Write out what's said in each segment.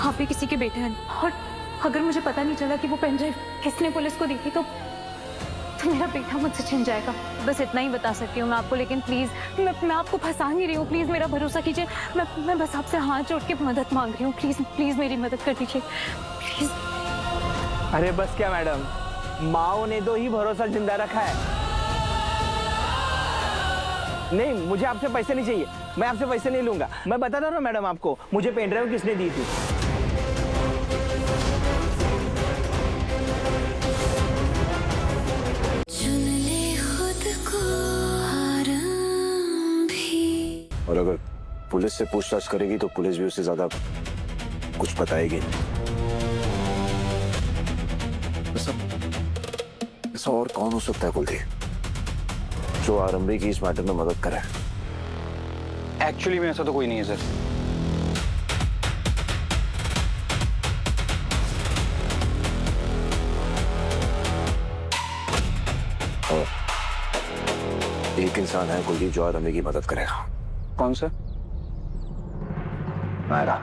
आप भी किसी के बेटे हैं, और अगर मुझे पता नहीं चला कि वो पेन ड्राइव किसने पुलिस को दी थी तो मेरा बेटा मुझसे छिन जाएगा। बस इतना ही बता सकती हूँ मैं आपको, लेकिन प्लीज मैं आपको फंसा नहीं रही हूँ, प्लीज मेरा भरोसा कीजिए। मैं बस आपसे हाथ जोड़ के मदद मांग रही हूँ, प्लीज प्लीज मेरी मदद कर दीजिए प्लीज। अरे बस क्या मैडम, माओ ने तो ही भरोसा जिंदा रखा है। नहीं, मुझे आपसे पैसे नहीं चाहिए, मैं आपसे पैसे नहीं लूंगा। मैं बताता हूँ मैडम आपको मुझे पेन ड्राइव किसने दी थी। और अगर पुलिस से पूछताछ करेगी तो पुलिस भी उससे ज्यादा कुछ बताएगी नहीं। ऐसा और कौन हो सकता है कुलदीप जो आरंभी की इस मैटर में मदद करे? एक्चुअली में ऐसा तो कोई नहीं है सर। और एक इंसान है कुलदीप जो आरंभी की मदद करेगा। कौन सा? नायरा।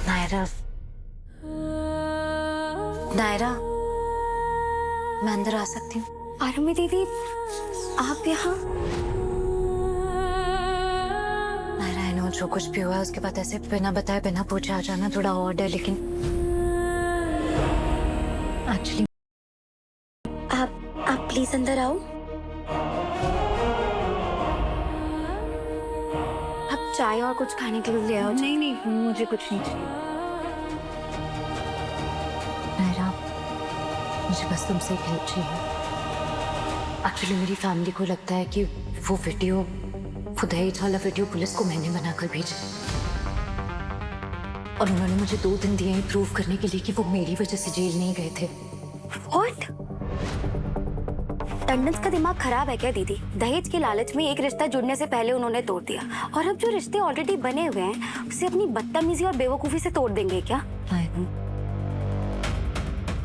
नायरा, नायरा, मैं अंदर आ सकती हूँ? आरंभी दीदी, आप यहाँ? नायरा, आई नो जो कुछ भी हुआ उसके बाद ऐसे बिना बताए बिना पूछे आ जाना थोड़ा ऑड है, लेकिन एक्चुअली आप प्लीज अंदर आओ। आप चाय और कुछ खाने के लिए ले आओ। नहीं नहीं, मुझे कुछ नहीं चाहिए। नायरा, मुझे बस तुमसे एक हेल्प चाहिए। एक्चुअली मेरी फैमिली को लगता है कि वो वीडियो, वो दहेज वाला वीडियो पुलिस को मैंने बनाकर भेजा, और उन्होंने मुझे 2 दिन दिए हैं प्रूव करने के लिए कि वो मेरी वजह से जेल नहीं गए थे। व्हाट? टंडन का दिमाग खराब है क्या दीदी? दहेज के लालच में एक रिश्ता जुड़ने से पहले उन्होंने तोड़ दिया, और अब जो रिश्ते ऑलरेडी बने हुए हैं उसे अपनी बदतमीजी और बेवकूफी से तोड़ देंगे क्या?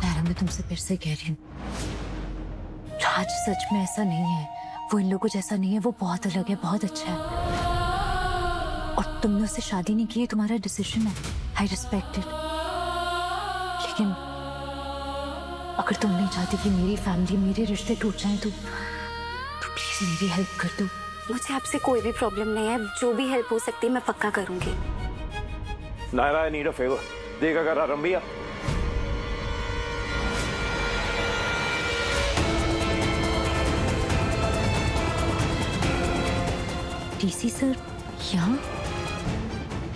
नायरा, मैं तुमसे फिर से कह रही हूँ, राज सच में ऐसा नहीं है, वो इन लोगों जैसा नहीं है, वो बहुत अलग है, बहुत अच्छा है। और तुमने उससे शादी नहीं की, तुम्हारा डिसीजन है, आई रिस्पेक्ट इट। लेकिन अगर तुम नहीं चाहती कि मेरी फैमिली, मेरे रिश्ते टूट जाएं तो प्लीज मेरी हेल्प कर दो। मुझे आपसे कोई भी प्रॉब्लम नहीं है, जो भी हेल्प हो सकती है मैं पक्का करूंगी। Naira, I need a favour. देख अगर आरंभी डीसी सर यहाँ?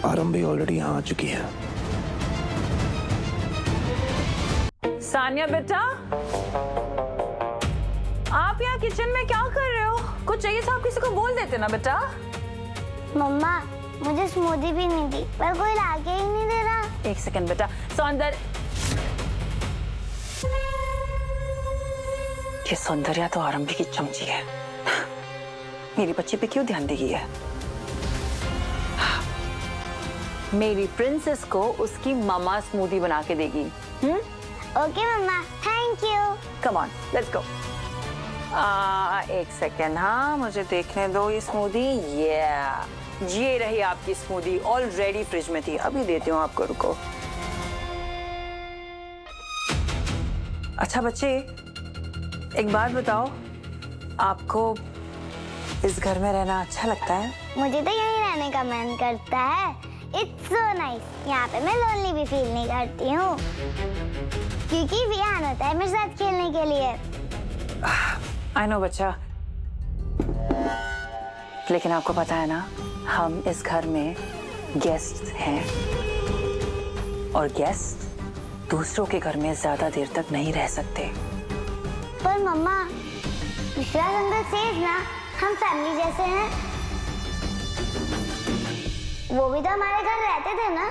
आरंभी ऑलरेडी यहाँ आ चुकी है। सानिया बेटा, आप यहाँ किचन में क्या कर रहे हो? कुछ चाहिए था आप किसी को बोल देते ना बेटा। मम्मा, मुझे स्मूदी भी नहीं दी, पर कोई लाके ही नहीं दे रहा। एक सेकंड बेटा, सौंदर्य, ये सौंदर्या तो आरंभी की चमची है, मेरी बच्ची पे क्यों ध्यान देगी है? मेरी प्रिंसेस को उसकी मम्मा स्मूदी बना के देगी। ओके मम्मा, thank you. Come on, let's go. एक सेकेंड, हाँ मुझे देखने दो ये स्मूदी। ये रही आपकी स्मूदी, ऑलरेडी फ्रिज में थी, अभी देती हूँ आपको, रुको। अच्छा बच्चे, एक बात बताओ, आपको इस घर में रहना अच्छा लगता है? मुझे तो यहीं रहने का मन करता है। It's so nice. यहाँ पे मैं लोनली भी फील नहीं करती हूँ, क्योंकि विहान होता है मेरे साथ खेलने के लिए। आई नो बच्चा, लेकिन आपको पता है ना, हम इस घर में गेस्ट हैं, और गेस्ट दूसरों के घर में ज्यादा देर तक नहीं रह सकते। पर मम्मा, विश्वास अंकल सेज ना, हम फैमिली जैसे हैं। वो भी तो हमारे घर रहते थे ना।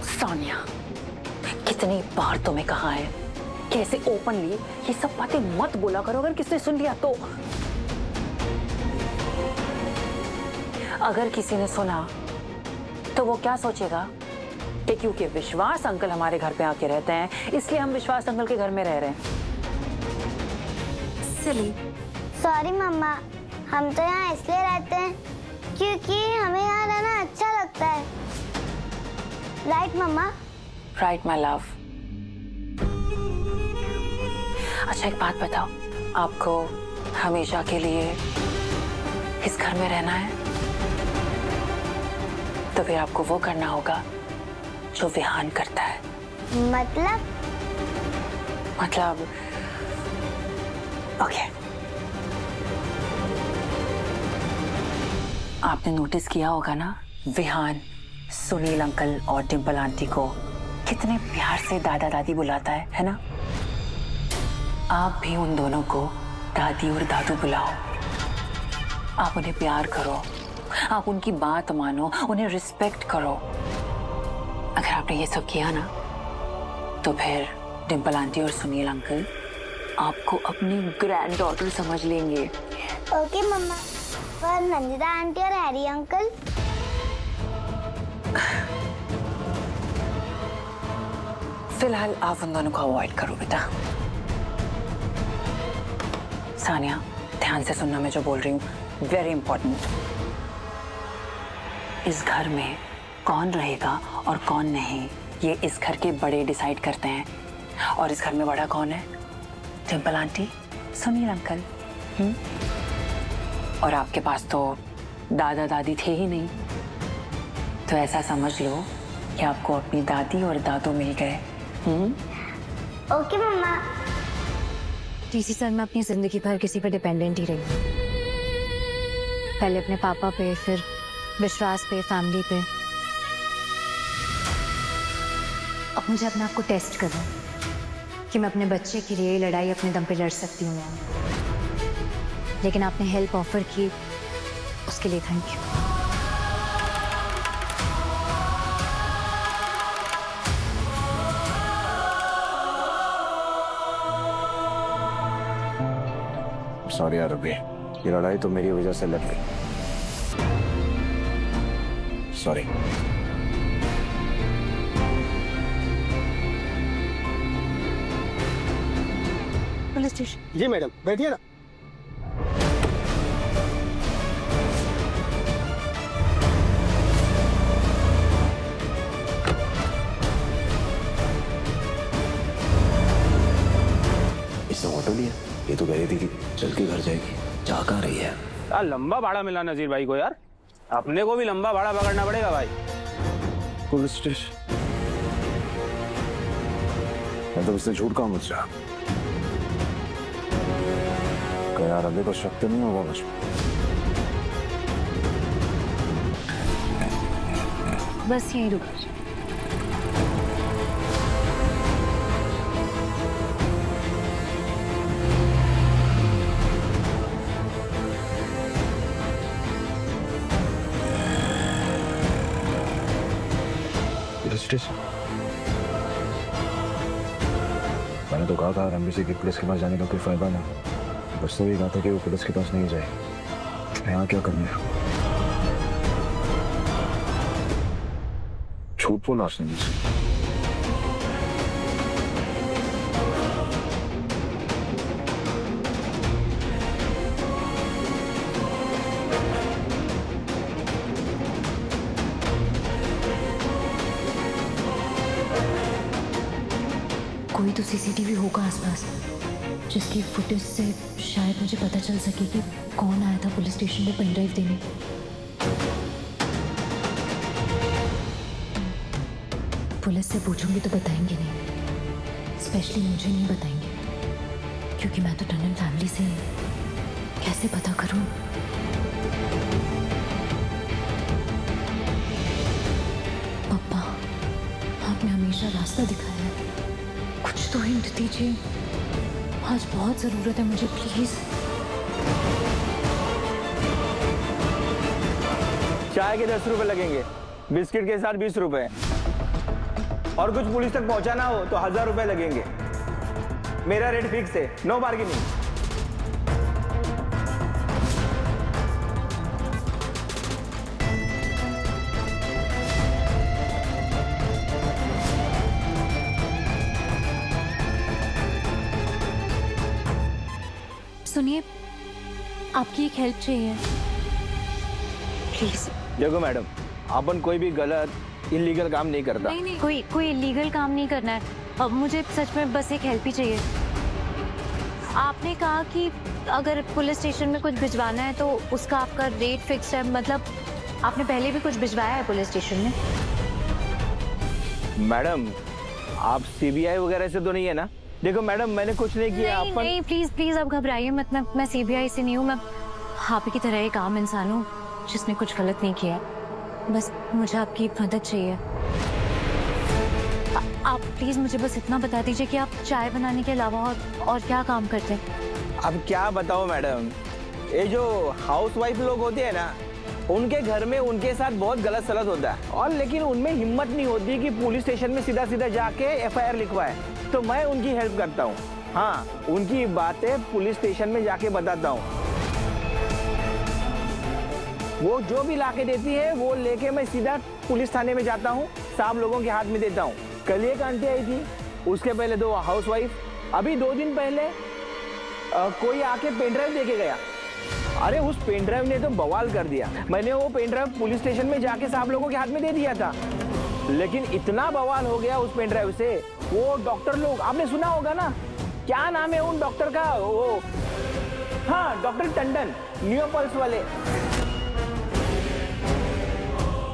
सानिया, कितनी बार तुम्हें कहा है कि ऐसे ओपनली ये सब बातें मत बोला करो, अगर किसने सुन लिया तो। अगर किसी ने सुना तो वो क्या सोचेगा कि क्योंकि विश्वास अंकल हमारे घर पे आके रहते हैं इसलिए हम विश्वास अंकल के घर में रह रहे हैं। सिली। सॉरी मम्मा, हम तो यहाँ इसलिए रहते हैं क्योंकि हमें यहाँ रहना अच्छा लगता है। राइट मम्मा? Right my love. अच्छा एक बात बताओ, आपको हमेशा के लिए इस घर में रहना है तो फिर आपको वो करना होगा जो विहान करता है। मतलब? ओके, आपने नोटिस किया होगा ना विहान सुनील अंकल और डिम्पल आंटी को कितने प्यार से दादा दादी बुलाता है ना? आप भी उन दोनों को दादी और दादू बुलाओ। आप उन्हें प्यार करो, आप उनकी बात मानो, उन्हें रिस्पेक्ट करो। अगर आपने ये सब किया ना तो फिर डिम्पल आंटी और सुनील अंकल आपको अपनी ग्रैंड डॉटर समझ लेंगे। ओके मम्मा, पर नंदिता आंटी और हैरी अंकल? फिलहाल आप उन दोनों को अवॉइड करो बेटा। सानिया, ध्यान से सुनना मैं जो बोल रही हूँ, वेरी इंपॉर्टेंट। इस घर में कौन रहेगा और कौन नहीं ये इस घर के बड़े डिसाइड करते हैं। और इस घर में बड़ा कौन है? Dimple aunty, Sunil uncle. और आपके पास तो दादा दादी थे ही नहीं, तो ऐसा समझ लो कि आपको अपनी दादी और दादू मिल गए। ओके मम्मा। टीसी सर, मैं अपनी जिंदगी भर किसी पर डिपेंडेंट ही रही हूँ। पहले अपने पापा पे, फिर विश्वास पे, फैमिली पे। अब मुझे अपने आप को टेस्ट करना है कि मैं अपने बच्चे के लिए लड़ाई अपने दम पे लड़ सकती हूँ। लेकिन आपने हेल्प ऑफर की, उसके लिए थैंक यू। सॉरी यार रवि, ये लड़ाई तो मेरी वजह से लड़ गई। सॉरी। Police station. जी मैडम, बैठिए ना। इसने ऑटो लिया? ये तो कह रही थी कि चल के घर जाएगी। जा कहाँ रही है? यार लंबा भाड़ा मिला नजीर भाई को यार, अपने को भी लंबा भाड़ा पकड़ना पड़ेगा भाई। Police station? मैं तो इससे झूठ कहा मुझसे। यार अभी तो शक तो नहीं होगा मुझ बस यहीं रुक। मैंने तो कहा था एम्बेसी की पुलिस के पास जाने का कोई फायदा नहीं। बस तो ये कहा था कि वो पुलिस के पास नहीं जाए। यहाँ क्या करना है? झूठ बोला उसने मुझसे। कोई तो सीसीटीवी होगा आसपास जिसकी फुटेज से शायद मुझे पता चल सके कि कौन आया था पुलिस स्टेशन पे पेन ड्राइव देने। पुलिस से पूछूंगी तो बताएंगे नहीं, स्पेशली मुझे नहीं बताएंगे क्योंकि मैं तो टंडन फैमिली से हूँ। कैसे पता करूं? पापा, आपने हमेशा रास्ता दिखाया है, कुछ तो हिंट दीजिए। आज बहुत जरूरत है मुझे, प्लीज। चाय के 10 रुपए लगेंगे, बिस्किट के साथ 20 रुपए, और कुछ पुलिस तक पहुंचाना हो तो 1000 रुपए लगेंगे। मेरा रेट फिक्स है, नो बार्गेनिंग। आपकी एक हेल्प चाहिए प्लीज। देखो मैडम, अपन कोई भी गलत इलीगल काम नहीं करता। नहीं कोई इलीगल काम नहीं करना है। अब मुझे सच में बस एक हेल्प ही चाहिए। आपने कहा कि अगर पुलिस स्टेशन में कुछ भिजवाना है तो उसका आपका रेट फिक्स है, मतलब आपने पहले भी कुछ भिजवाया है पुलिस स्टेशन में? मैडम, आप सीबीआई वगैरह से तो नहीं है ना? देखो मैडम, मैंने कुछ नहीं किया। नहीं प्लीज आप घबराइए मत। मैं सीबीआई से नहीं हूँ, मैं आप ही की तरह एक आम इंसान हूँ जिसने कुछ गलत नहीं किया। बस मुझे आपकी मदद चाहिए। आप प्लीज मुझे बस इतना बता दीजिए कि आप चाय बनाने के अलावा और क्या काम करते हैं? अब क्या बताओ मैडम, ये जो हाउसवाइफ लोग होते हैं ना, उनके घर में उनके साथ बहुत गलत सलत होता है, और लेकिन उनमें हिम्मत नहीं होती कि पुलिस स्टेशन में सीधा सीधा जाके एफआईआर लिखवाए। तो मैं उनकी हेल्प करता हूँ। हाँ, उनकी बातें पुलिस स्टेशन में जाके बताता हूँ। वो जो भी लाके देती है वो लेके मैं सीधा पुलिस थाने में जाता हूँ, साहब लोगों के हाथ में देता हूँ। कल एक आंटी आई थी, उसके पहले 2 हाउसवाइफ, अभी 2 दिन पहले कोई आके पेन ड्राइव देके गया। अरे उस पेन ड्राइव ने तो बवाल कर दिया। मैंने वो पेन ड्राइव पुलिस स्टेशन में जाके साहब लोगों के हाथ में दे दिया था, लेकिन इतना बवाल हो गया उस पेन ड्राइव से। वो डॉक्टर लोग, आपने सुना होगा ना, क्या नाम है उन डॉक्टर का, वो हाँ डॉक्टर टंडन, नियोपल्स वाले।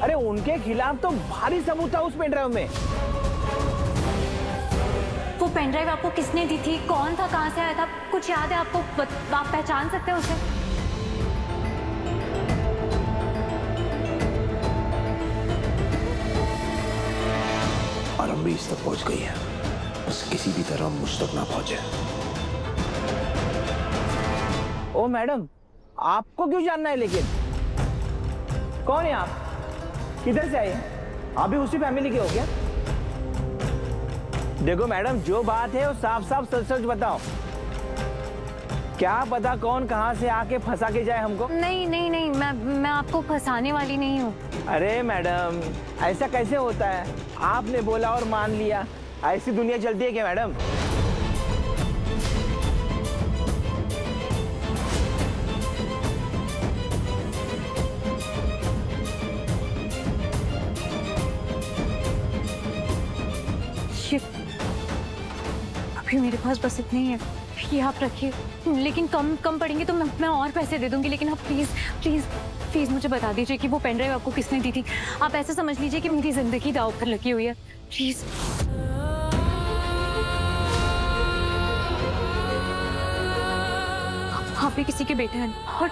अरे उनके खिलाफ तो भारी सबूत था उस पेन ड्राइव में। वो पेन ड्राइव आपको किसने दी थी? कौन था? कहाँ से आया था? कुछ याद है आपको? आप पहचान सकते हैं उसे? आरंभी इस तक पहुंच गई है, बस किसी भी तरह मुझ तक ना पहुंचे। ओ मैडम, आपको क्यों जानना है? लेकिन कौन है आप? किधर से आए? आप भी उसी फैमिली के हो क्या? देखो मैडम, जो बात है वो साफ साफ सच सच बताओ। क्या पता कौन कहां से आके फंसा के जाए हमको। नहीं मैं आपको फंसाने वाली नहीं हूँ। अरे मैडम, ऐसा कैसे होता है? आपने बोला और मान लिया, ऐसी दुनिया चलती है क्या मैडम? अभी मेरे पास बस इतने ही है, ये आप रखिए। लेकिन कम पड़ेंगे तो मैं और पैसे दे दूंगी। लेकिन आप प्लीज मुझे बता दीजिए कि वो पेन ड्राइव आपको किसने दी थी। आप ऐसा समझ लीजिए कि मेरी जिंदगी दांव पर लगी हुई है, प्लीज। आप भी किसी के बेटे हैं, और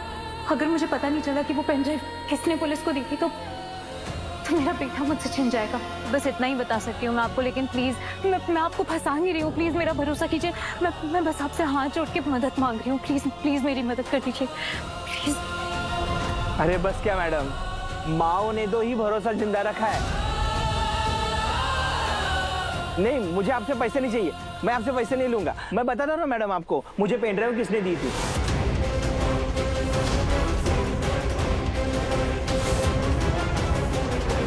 अगर मुझे पता नहीं चला कि वो पेन ड्राइव किसने पुलिस को दी थी तो मेरा बेटा मुझसे छिन जाएगा। बस इतना ही बता सकती हूँ मैं आपको। लेकिन प्लीज, मैं आपको फंसा नहीं रही हूँ, प्लीज मेरा भरोसा कीजिए। मैं बस आपसे हाथ जोड़ के मदद मांग रही हूँ, प्लीज मेरी मदद कर दीजिए प्लीज। अरे बस क्या मैडम, माओ ने तो ही भरोसा जिंदा रखा है। नहीं, मुझे आपसे पैसे नहीं चाहिए, मैं आपसे पैसे नहीं लूंगा। मैं बताता हूँ ना मैडम आपको, मुझे पेन ड्राइव किसने दी थी।